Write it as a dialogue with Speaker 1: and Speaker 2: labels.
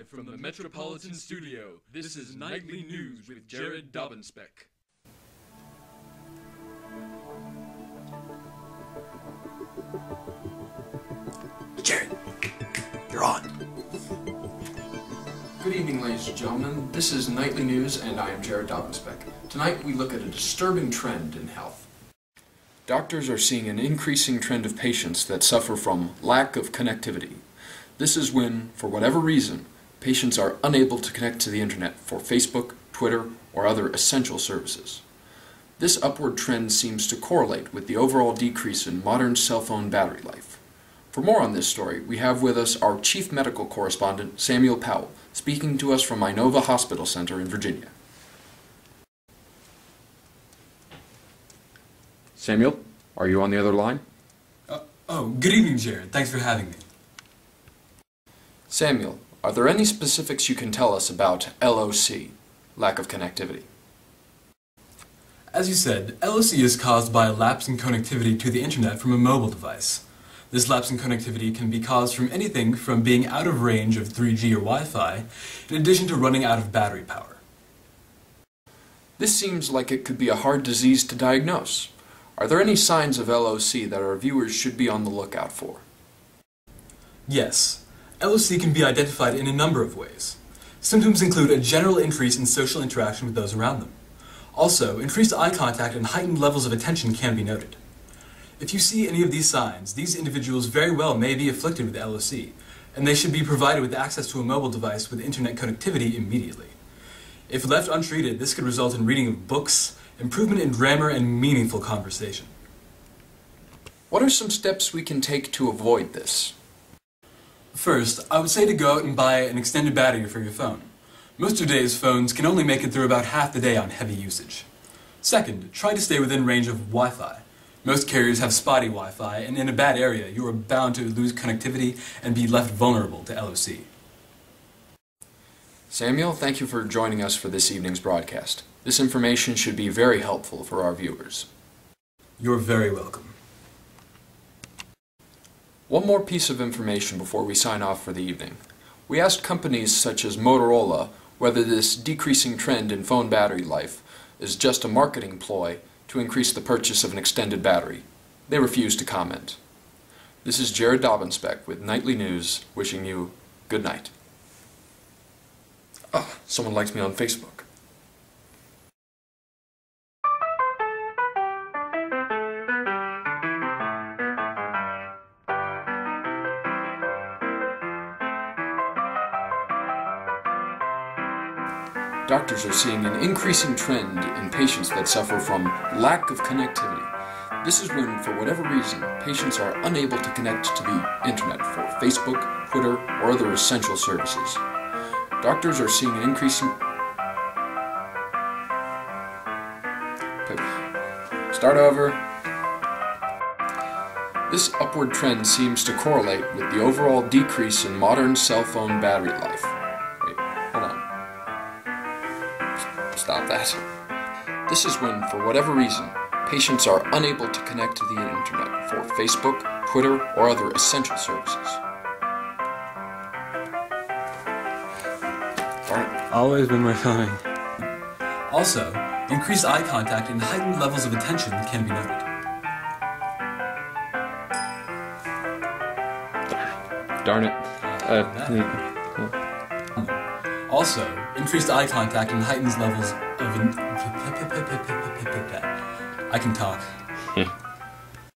Speaker 1: Live from the Metropolitan Studio, this is Nightly News with Jared Dobbinspec.
Speaker 2: Jared, you're on.
Speaker 3: Good evening, ladies and gentlemen. This is Nightly News, and I am Jared Dobbinspec. Tonight we look at a disturbing trend in health. Doctors are seeing an increasing trend of patients that suffer from lack of connectivity. This is when, for whatever reason, patients are unable to connect to the internet for Facebook, Twitter, or other essential services. This upward trend seems to correlate with the overall decrease in modern cell phone battery life. For more on this story, we have with us our Chief Medical Correspondent, Samuel Powell, speaking to us from Inova Hospital Center in Virginia. Samuel, are you on the other line?
Speaker 4: Good evening, Jared. Thanks for having me.
Speaker 3: Samuel, are there any specifics you can tell us about LOC, lack of connectivity?
Speaker 4: As you said, LOC is caused by a lapse in connectivity to the internet from a mobile device. This lapse in connectivity can be caused from anything from being out of range of 3G or Wi-Fi, in addition to running out of battery power.
Speaker 3: This seems like it could be a hard disease to diagnose. Are there any signs of LOC that our viewers should be on the lookout for?
Speaker 4: Yes. LOC can be identified in a number of ways. Symptoms include a general increase in social interaction with those around them. Also, increased eye contact and heightened levels of attention can be noted. If you see any of these signs, these individuals very well may be afflicted with LOC, and they should be provided with access to a mobile device with internet connectivity immediately. If left untreated, this could result in reading of books, improvement in grammar, and meaningful conversation.
Speaker 3: What are some steps we can take to avoid this?
Speaker 4: First, I would say to go out and buy an extended battery for your phone. Most of today's phones can only make it through about half the day on heavy usage. Second, try to stay within range of Wi-Fi. Most carriers have spotty Wi-Fi, and in a bad area, you are bound to lose connectivity and be left vulnerable to LOC.
Speaker 3: Samuel, thank you for joining us for this evening's broadcast. This information should be very helpful for our viewers.
Speaker 4: You're very welcome.
Speaker 3: One more piece of information before we sign off for the evening. We asked companies such as Motorola whether this decreasing trend in phone battery life is just a marketing ploy to increase the purchase of an extended battery. They refused to comment. This is Jared Dobbinspec with Nightly News, wishing you good night. Someone likes me on Facebook. Doctors are seeing an increasing trend in patients that suffer from lack of connectivity. This is when, for whatever reason, patients are unable to connect to the internet for Facebook, Twitter, or other essential services. Doctors are seeing an increasing... Start over. This upward trend seems to correlate with the overall decrease in modern cell phone battery life. Wait, hold on. Stop that. This is when, for whatever reason, patients are unable to connect to the internet for Facebook, Twitter, or other essential services. Darn it.
Speaker 5: Always been my feeling.
Speaker 4: Also, increased eye contact and heightened levels of attention can be noted.
Speaker 3: Darn it.
Speaker 4: Also, increased eye contact and heightened levels of... I can talk.